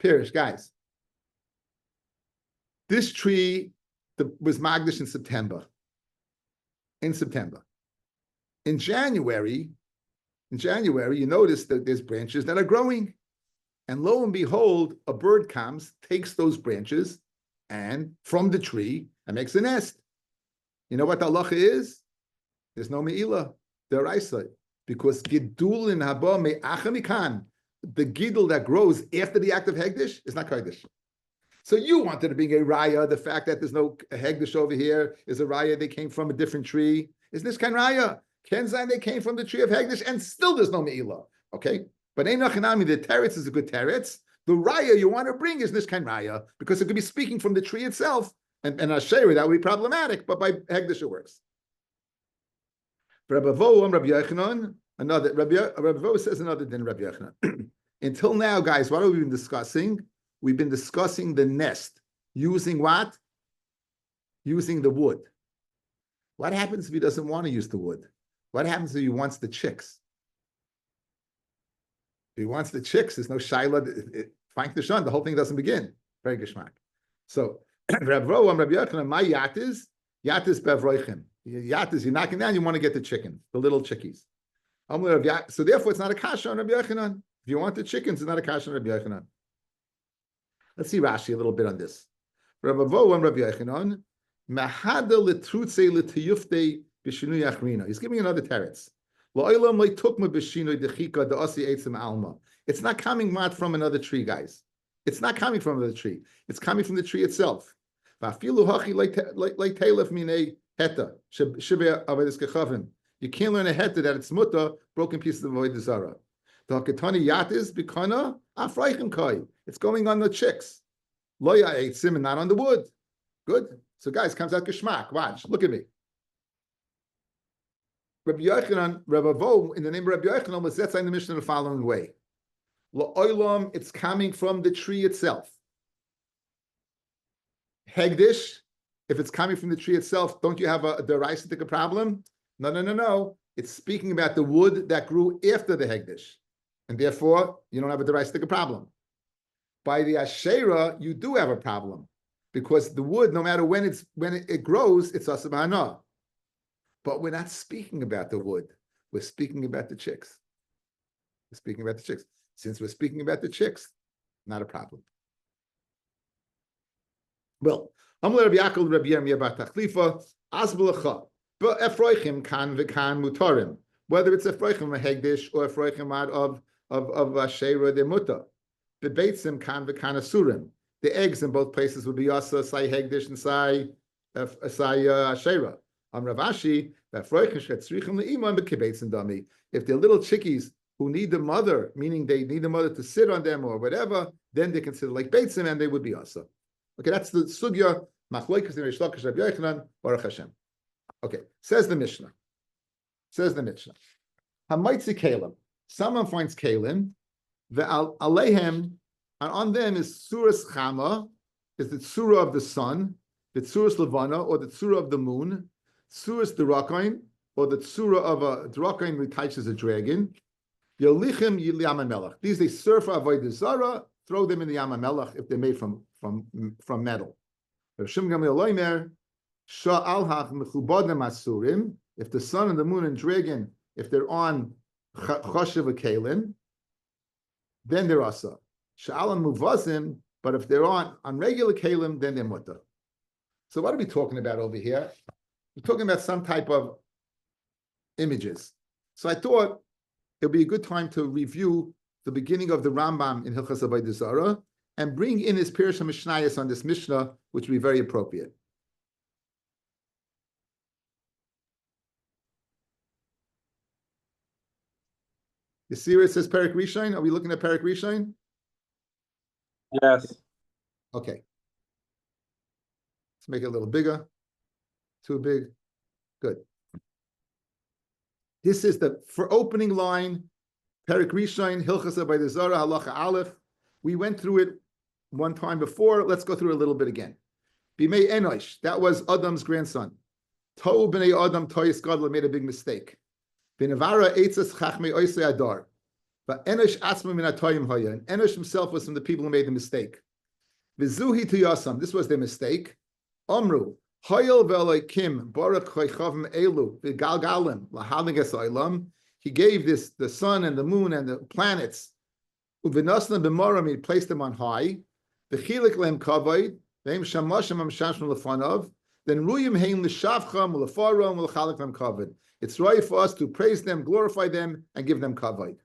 Pirish, guys. This tree was magdish in September. In January, you notice that there's branches that are growing. And lo and behold, a bird comes, takes those branches, and from the tree, and makes a nest. You know what the halacha is? There's no me'ilah, deraisa, because gidulin haba me'achamikan, the gidul that grows after the act of hegdish is not kodesh. So you wanted to bring a raya, the fact that there's no hegdish over here is a raya, they came from a different tree. Is this kind raya? Kenzain, they came from the tree of Hegdish, and still there's no Me'ilah. Okay? But Ein Nachanami, the teretz is a good teretz. The raya you want to bring is Nishkan Raya, because it could be speaking from the tree itself, and Asherah, that would be problematic, but by Hegdish it works. Rabbi Vo, Rabbi Yochanan, another, Rabbi Vo says another than Rabbi Yochanan. Until now, guys, what have we been discussing? We've been discussing the nest. Using what? Using the wood. What happens if he doesn't want to use the wood? What happens if he wants the chicks? If he wants the chicks, there's no shaila. Frank the Shun, the whole thing doesn't begin. Very geschmack. So, Rabbi Yochanan, my yat is bevroichim. Yat is you're knocking down, you want to get the chicken, the little chickies. So therefore, it's not a kasha on Rabbi Yochanan. If you want the chickens, it's not a kasha on Rabbi Yochanan. Let's see Rashi a little bit on this. Rabbi Vo and Rabbi Yochanan, mahada letrutze letiyufte b'shinui achrina. He's giving another teretz. La'olam leitukma b'shinui dechika da'asi eitzim alma. It's not coming from another tree, guys. It's not coming from another tree. It's coming from the tree itself. Va'afilu hachi like telef minei heta shibei avodas kechavim. You can't learn a heta that it's muta, broken pieces of avodah zarah. The hakatani yatis b'kana afreichim kai. It's going on the chicks. Loya eitzim and not on the wood. Good. So guys, comes out geschmack. Watch. Look at me. Rabbi Yochanan, Rabbi Vo, in the name of Rabbi Yochanan, was that's in the Mishnah in the following way. La'olam, it's coming from the tree itself. Hegdish, if it's coming from the tree itself, don't you have a deraistic problem? No. It's speaking about the wood that grew after the Hegdish. And therefore, you don't have a deraistic problem. By the Asherah, you do have a problem. Because the wood, no matter when it grows, it's asabana. But we're not speaking about the wood. We're speaking about the chicks. We're speaking about the chicks. Since we're speaking about the chicks, not a problem. Well, Amar Rabbi Yaakov Rabbi Yirmiyah bar Tachlifa Asbalacha Efroichim kan v'kan mutarim. Whether it's Efroichim a Hegdish or Efroichim of Asherah de Muta, Bebeitzim kan v'kan asurim. The eggs in both places would be Asa Sai Hegdish and Sai Asherah. Ravashi, if they're little chickies who need the mother, meaning they need the mother to sit on them or whatever, then they consider like beitzim and they would be asa. Okay, that's the sugya. Baruch Hashem. Okay, says the Mishnah. Hamaitzi kalim. Someone finds kalim. The alehem, and on them is suras chama, is the surah of the sun, the suras levana, or the surah of the moon. Suras Durakain, or the Surah of a Durakain which as a dragon. Yolichim Yam Melech. These they serve for Avodah Zarah, throw them in the Yam Melech if they're made from metal. If the sun and the moon and dragon, if they're on Choshev Kalim, then they're asa. Sha'alam Muvazim, but if they're on regular Kalim, then they're mutter. So what are we talking about over here? We're talking about some type of images. So I thought it would be a good time to review the beginning of the Rambam in Hilchos Avodah Zarah and bring in his Pirush HaMishnayos on this Mishnah, which would be very appropriate. You see where it says Perek Rishon? Are we looking at Perek Rishon? Yes. Okay. Let's make it a little bigger. Too big. Good. This is for opening line, Perek Rishon, Hilchos Avodah Zarah, Halacha Aleph. We went through it one time before. Let's go through it a little bit again. Bimei Enosh, that was Adam's grandson. Tohu b'nei Adam Toyis Gadol made a big mistake. B'nevara eitzas chachmei oisei adar. But Enosh atzma min atoyim haya. And Enosh himself was from the people who made the mistake. V'zuhi tiyasam. This was their mistake. Omru. Hoyel ve'Elokim baruch choichavim elu v'galgalim lahaligas olam. He gave the sun and the moon and the planets. Uvinasna b'moram, he placed them on high. V'chilik lehem kavod ve'im shamashim amshashim lefanav. Then ruyim heim l'shavcham l'faram l'chalik lehem kavod. It's right for us to praise them, glorify them, and give them kavod.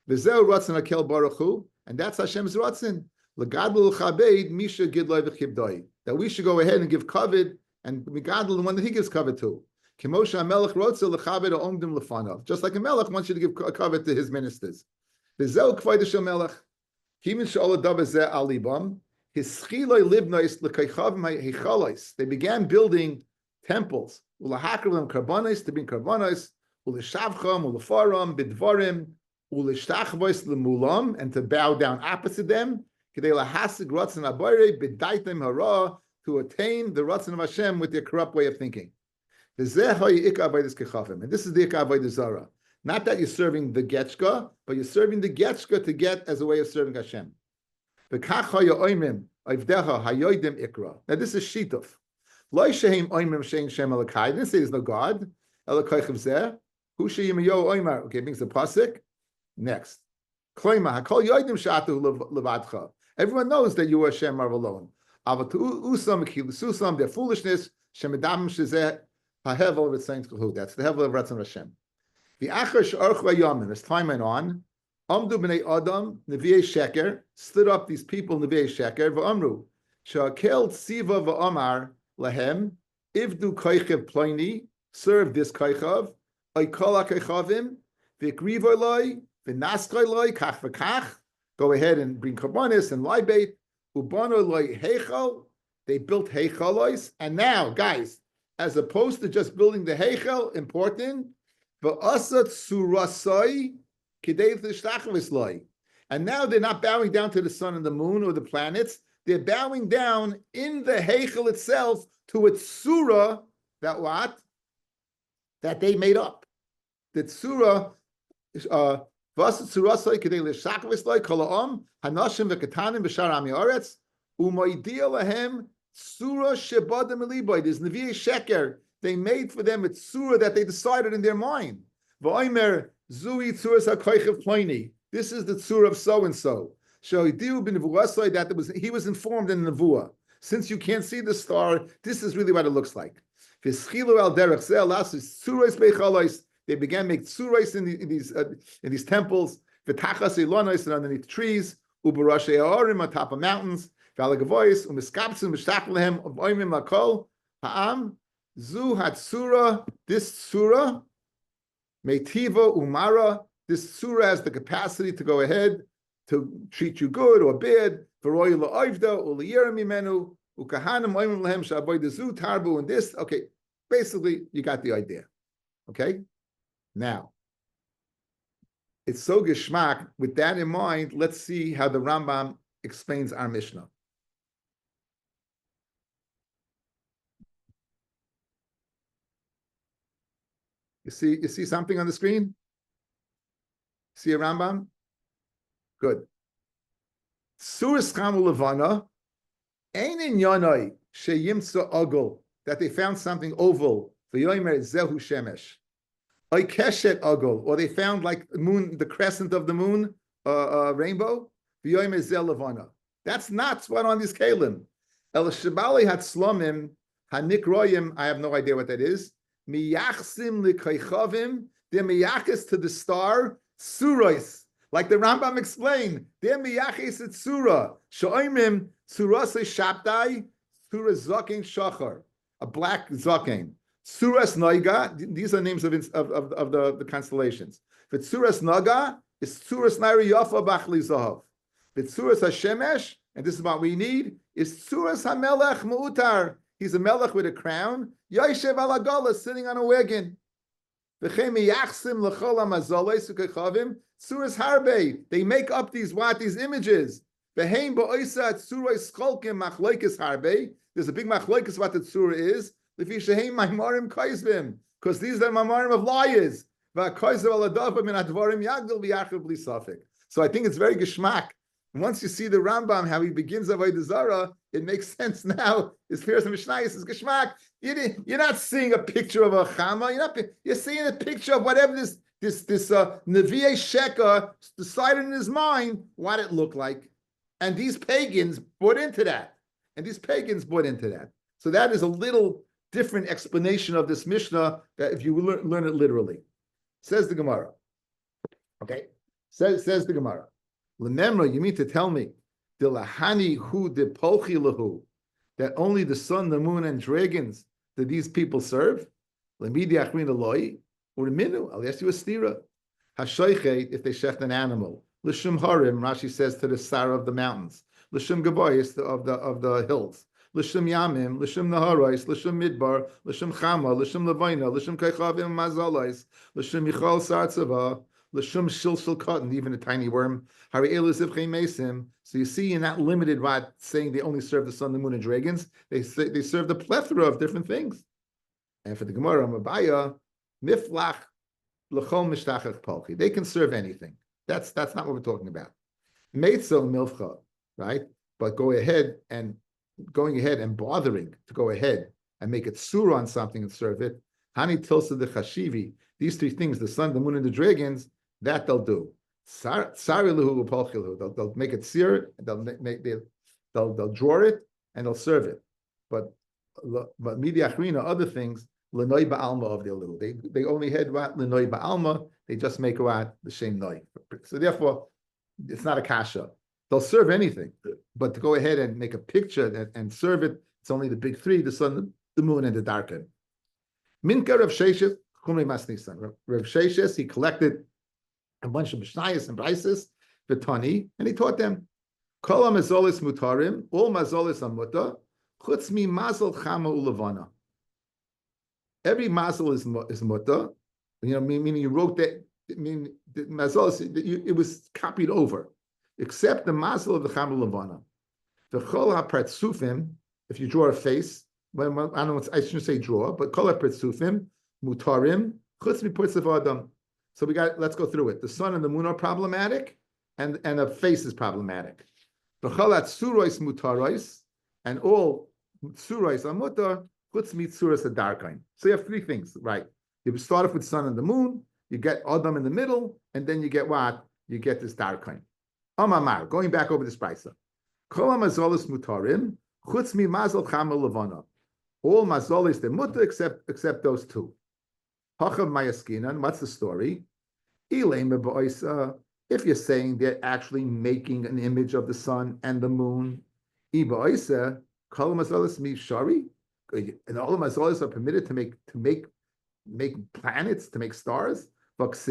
V'zeu ratzon hakel baruch hu, and that's Hashem's ratzon. L'gadol l'chabed misha gidloi v'chibdoi. That we should go ahead and give kavod and Megadol, the one that he gives cover to. Kimosha Melech Rotzel Lechabed Omdim Lefanav. Just like a Melech wants you to give a covet to his ministers. V'zeu Kvoidish Melech. Kimin Sha'ol Adav Zeh Alibam. Hischiloi Libnois Lekaychav Heichalois. They began building temples. Ulahakrim Karbonis to bring Karbonis. Ulishavcham Ulefaram Bidvarim. Ulistachvois Lemulam, and to bow down opposite them. Kedei lahasig Ratzon Abayre Bidaitem Hara, to attain the Ratzon of Hashem with their corrupt way of thinking. And this is the Ikka Avodah Zorah. Not that you're serving the Getchka, but you're serving the Getchka to get as a way of serving Hashem. Now this is Shituf. I didn't say there's no God. Okay, brings the pasuk. Next. Everyone knows that you are Hashem are alone. Their foolishness, that's the hevel of Ratzon Hashem. As time went on, Amdu b'nei Adam Nevi'ei Sheker, stood up these people Nevi'ei Sheker v'amru she'akel tziva v'amar lahem ivdu koichev ploini, serve this koichav oikol ha'koichavim v'ikrivo loi v'naskoi loi kach v'kach, go ahead and bring karbonis and libate ubano loi heichal. They built heichalois, and now guys, as opposed to just building the heichal, important v'asat surasoi. And now they're not bowing down to the sun and the moon or the planets. They're bowing down in the Heichel itself to its surah, that what? That they made up. The surah, surah shebadam. There's Nevi'ei Sheker. They made for them a surah that they decided in their mind. Zui tzuras hakoichev ploini. This is the tzur of so and so. Shoidiu b'nevuasai, that he was informed in the nevuah. Since you can't see the star, this is really what it looks like. V'schilu al derech zeh lasus tzurais beichalois. They began to make tzurais in these temples. V'tachas ilonos, and underneath trees. U'barashei ha'orim, on top of mountains. V'alagavois u'miskapsim v'shtachlehem oimim lakol ha'am zu hatzura. This tzura. Meitiva umara, this surah has the capacity to go ahead to treat you good or bad. And this, okay, basically you got the idea. Okay, now it's so geschmack. With that in mind, let's see how the Rambam explains our Mishnah. You see something on the screen? See a Rambam? Good. Suras Chamu Levana, Ein in Yanai Sheyimtza Ogel, that they found something oval. V'yomer Zehu Shemesh. Oy Keshet Ogel, or they found like moon, the crescent of the moon, rainbow. V'yomer Zeh Levana. That's not what on this kalim. El Shabali Hatzlomim Hanikroyim. I have no idea what that is. Miyachsim l'koichavim, they're miyachis to the star, surais. Like the Rambam explained, they're miyachis at surah. Sho'imim, surasei shabtai, surah zaken shachar, a black zaken. Suras noiga, these are names of the constellations. But suras naga is suras nairi yafa bachli zahav. But suras hashemesh, and this is what we need, is suras hamelech mu'utar. He's a melech with a crown. Yoshev alagala, sitting on a wagon. Suras harbe. They make up these images. There's a big machlokes what the tzura is. Because these are mamarim of liars. So I think it's very geschmack. Once you see the Rambam, how he begins Avodah Zarah, it makes sense now. His Piras Mishnayos is Geschmack. You're not seeing a picture of a Chama. You're seeing a picture of whatever this Nevi'ei Sheker decided in his mind what it looked like. And these pagans bought into that. So that is a little different explanation of this Mishnah that if you learn it literally. Says the Gemara. Okay? Says the Gemara. L'nemra, you mean to tell me, Dilahani hu de polchi lahu, that only the sun, the moon, and dragons that these people serve? Lemidi achrina loy, or minu, I'll ask you a stira. Hashoichet, if they shecht an animal. L'shum harim, Rashi says to the Sarah of the mountains. L'shum gavoyis, of the hills. L'shum yamim, l'shum naharais, l'shum midbar, l'shum chama, l'shum levina, l'shum kaichavim mazalais, l'shum yichal sartzava, l'shum shilshil cotton, even a tiny worm. Hari elizivchei mesim. So you see, you're not limited by saying they only serve the sun, the moon, and dragons. They serve the plethora of different things. And for the Gemara, Mabaya, miflach l'chol mishtachach palchi. They can serve anything. That's not what we're talking about. Meitzel milcha, right? But going ahead and bothering to go ahead and make it surah on something and serve it. Hani tilsa the chashivi. These three things, the sun, the moon, and the dragons, that they'll do. They'll make it sear, they'll draw it, and they'll serve it. But midi achrina, other things, lenoi ba'alma of their little. They only had what lenoi ba'alma. They just make what the same noi. So therefore, it's not a kasha. They'll serve anything, but to go ahead and make a picture and serve it, it's only the big three: the sun, the moon, and the darken. Minka Rav Sheshes, Chumrei Masnisan. Rav Sheshes, he collected a bunch of Mishnayos and Brises, Vitani, and he taught them, Kol mazolis mutarim, all mazolis amuta, chutz mi mazal chama ulavana. Every mazal is muta, meaning you wrote that, the mazolis, it was copied over, except the mazal of the chama ulavana. The chol ha-partzufim, if you draw a face, I shouldn't say draw, but kol ha-partzufim, mutarim, chutz mi putzav adam. So let's go through it. The sun and the moon are problematic, and a face is problematic. B'chalat surois mutarois, and all surois are mutar, chutz mitzuras adarkain. So you have three things, right? You start off with sun and the moon, you get Adam in the middle, and then you get what? You get this darkain. Amamar, going back over this brisa. Kol mazolis mutarim, chutz mi mazal chama levana. All mazolis the mutar except those two. Hachav Mayaskinan, what's the story? If you're saying they're actually making an image of the sun and the moon, and all the mazolis are permitted to make planets, to make stars. What does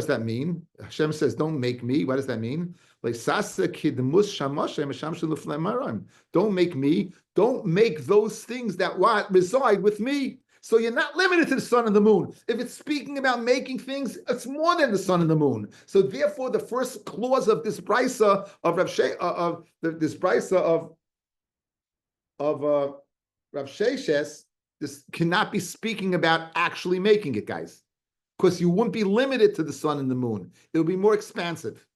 that mean? Hashem says, "Don't make me." What does that mean? Don't make me. Don't make those things that reside with me. So you're not limited to the sun and the moon. If it's speaking about making things, it's more than the sun and the moon. So therefore, the first clause of this brisa of Rav Sheshes, this cannot be speaking about actually making it, guys, because you wouldn't be limited to the sun and the moon. It would be more expansive.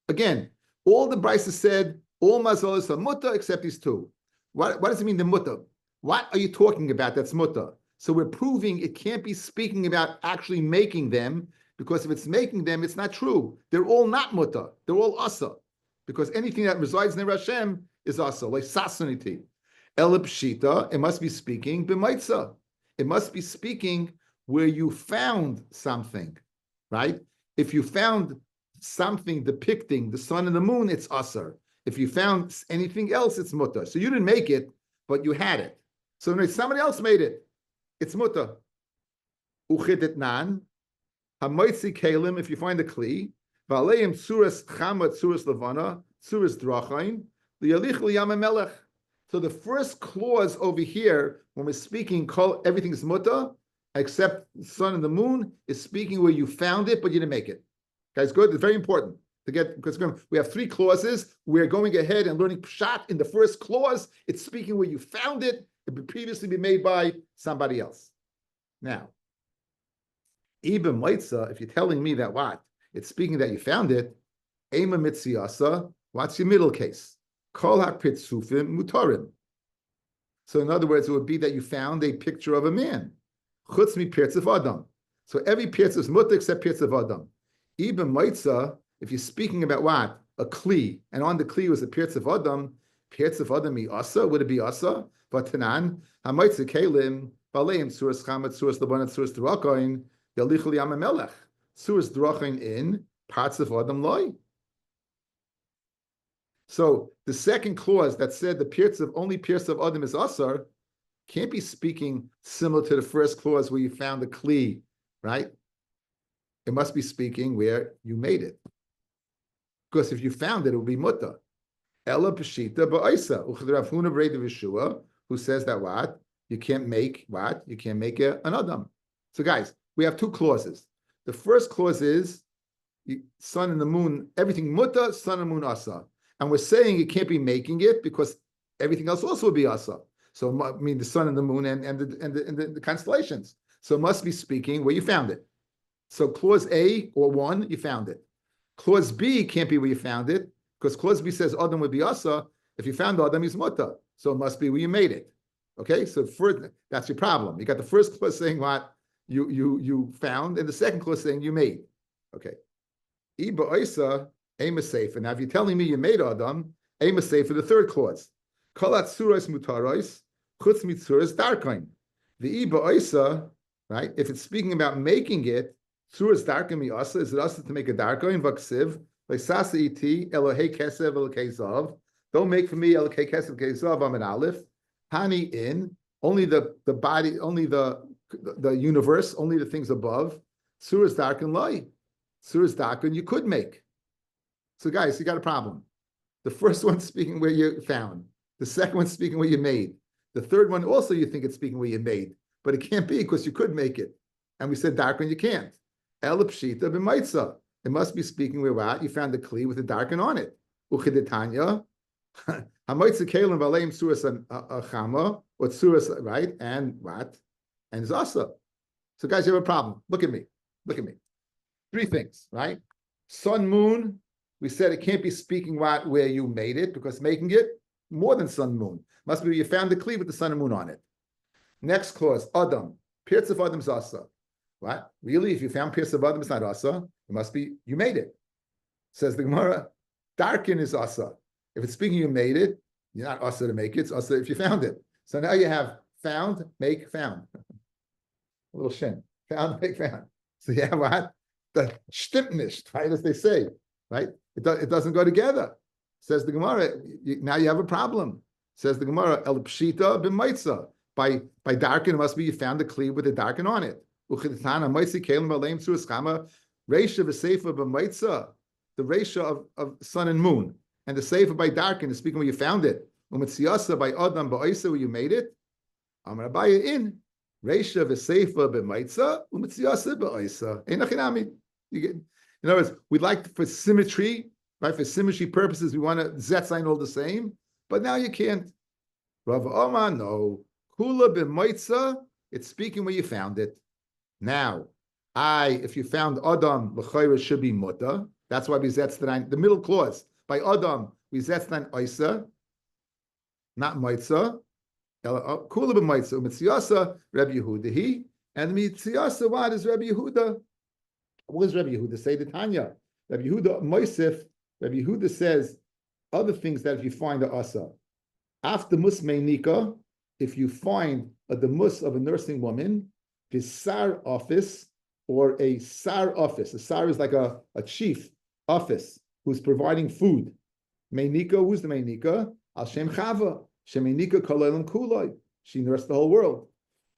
Again, all the brisa said, all mazolos are muta except these two. What does it mean, the muta? What are you talking about that's muta? So we're proving it can't be speaking about actually making them, because if it's making them, it's not true. They're all not muta. They're all asa, because anything that resides near Hashem is asa, like sasaniti. Elipshita, it must be speaking b'maitza. It must be speaking where you found something, right? If you found something depicting the sun and the moon, it's asar. If you found anything else, it's muta. So you didn't make it, but you had it. So when somebody else made it, it's muta. Uchidit nan, hamoitzi kelim, if you find a kli, v'aleim tzuras chama, tzuras levana, tzuras drachain, liyalich liyam melech. So the first clause over here, when we're speaking, everything is muta, except the sun and the moon, is speaking where you found it, but you didn't make it. Guys, good. It's very important to get, because we have three clauses. We're going ahead and learning pshat in the first clause. It's speaking where you found it. It would previously be made by somebody else. Now, even Maitza, if you're telling me that what? It's speaking that you found it, Ema Mitziasa, what's your middle case? Kol HaPitzufim Mutarim. So in other words, it would be that you found a picture of a man. Chutz mi Pirtz of Adam. So every Pirtz is muta except Pirtz of Adam. Even Maitza, if you're speaking about what? A Kli, and on the Kli was a Pirtz of Adam mi Asa, would it be Asa? But Tanan, HaMaitza Kelim, Baleim, Suras Chamet, Suras Labanat, Suras Drachain, Yalichul Yam Melech, Suras Drachain in, parts of Adam Loi. So the second clause that said the only Pirtz of Adam is Asar, can't be speaking similar to the first clause where you found the kli, right? It must be speaking where you made it. Because if you found it, it would be mutter. Ella peshita ba'isa. Rav Huna b'rei Yeshua, who says that what? You can't make what? You can't make an adam. So guys, we have two clauses. The first clause is sun and the moon, everything mutter, sun and moon asa. And we're saying you can't be making it because everything else also would be asa. So I mean the sun and the moon and the constellations. So it must be speaking where you found it. So clause A or 1, you found it. Clause B can't be where you found it because clause B says Adam would be asa. If you found Adam, he's mutter. So it must be where you made it. Okay, so that's your problem. You got the first clause saying what you found, and the second clause saying you made. Okay. Iba Isa, aim a safer. Now, if you're telling me you made Adam, aim a safer, the third clause. Kalat surais mutarais, chutz mitzuras darkain. The Iba Isa, right? If it's speaking about making it, suras darkain mi asa, is it asa to make a darkain? Vaksiv, like sasa iti, Elohei kesev Elohei zav. Don't make for me Elohei kesev Elohei zav. I'm an aleph. Hani in only the body, only the universe, only the things above. Suras darkain lai. Suras darkain you could make. So guys, you got a problem. The first one's speaking where you found. The second one's speaking where you made. The third one also you think it's speaking where you made, but it can't be because you could make it. And we said darkain you can't. El pshita b'maitza. It must be speaking where what? You found the kli with the darkain on it. Uchidetanya. Hamaitza kalim v'aleim suras chama or suras, right? And what? And zasa. So guys, you have a problem. Look at me. Look at me. 3 things, right? Sun, moon. We said it can't be speaking what where you made it because making it more than sun, moon. Must be you found the kli with the sun and moon on it. Next clause, Adam. Pirtz of Adam zasa. What? Really? If you found Pirtz of Adam, it's not asa. It must be you made it. Says the Gemara. Darkin is asa. If it's speaking you made it, you're not asa to make it. It's asa if you found it. So now you have found, make, found. A little shin. Found, make, found. So yeah, what? The stimmt nicht, right? As they say, right? It doesn't go together. Says the Gemara. Now you have a problem. Says the Gemara. El pshita b'maitza. By darken, it must be you found the kli with the darken on it. Uchidetana maitzi kelim b'aleim suas chama. Reisha v'seifa b'maitza. The reisha of sun and moon. And the seifa by darken is speaking where you found it. U'mitziyasa by adam ba'isa where you made it. Amar Abaya in. Reisha v'seifa b'maitza. U'mitziyasa ba'isa. Einachinami. You get, in other words, we'd like for symmetry, right? For symmetry purposes, we want to zet sign all the same, but now you can't. Rav Omar, no. Kula b'maitza, it's speaking where you found it. Now, if you found Adam, l'chayra should be muta. That's why we zetstein, the middle clause. By Adam, we zetstein oisa, not maitza. Kula b'maitza, u'mitziyasa, Rabbi Yehuda, and mitziyasa, what is Rabbi Yehuda? What does Rabbi Yehuda say? The Tanya. Rabbi Yehuda Moisef. Rabbi Yehuda says other things that if you find a asa. After musmei nika, if you find the mus of a nursing woman, his sar office or a sar office. A sar is like a chief office who's providing food. Meinika, who's the meinika? Al Shem Chava. Shemeinika kolelim kuloi. She nursed the whole world.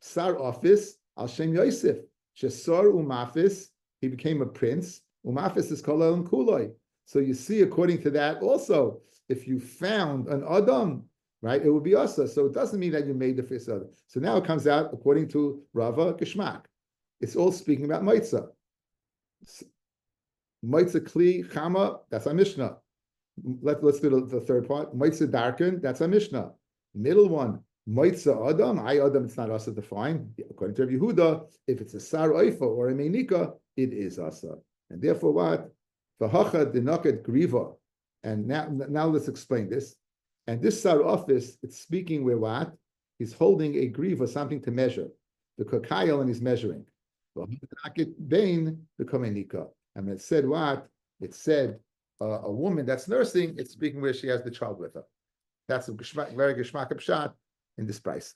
Sar office. Al Shem Yosef. Shesar umafis. He became a prince. Umafis is kolel kuloi. So you see, according to that, also, if you found an Adam, right, it would be asa. So it doesn't mean that you made the first Adam. So now it comes out, according to Rava, Geshmak. It's all speaking about Maitza. Maitza Kli Chama, that's our Mishnah. Let's do the third part. Maitza Darken, that's our Mishnah. Middle one, Maitza Adam, I Adam, it's not asa to find. According to Rabbi Yehuda, if it's a Sar Oifa or a Meinika, it is asa. And therefore what? V'hacha dinaket griva. And now let's explain this. And this Sar office, it's speaking where what? He's holding a griva, something to measure. The kakayel, and he's measuring. V'hacha bain the komenika. And it said what? It said a woman that's nursing, it's speaking where she has the child with her. That's a very geshmak pshat in this price.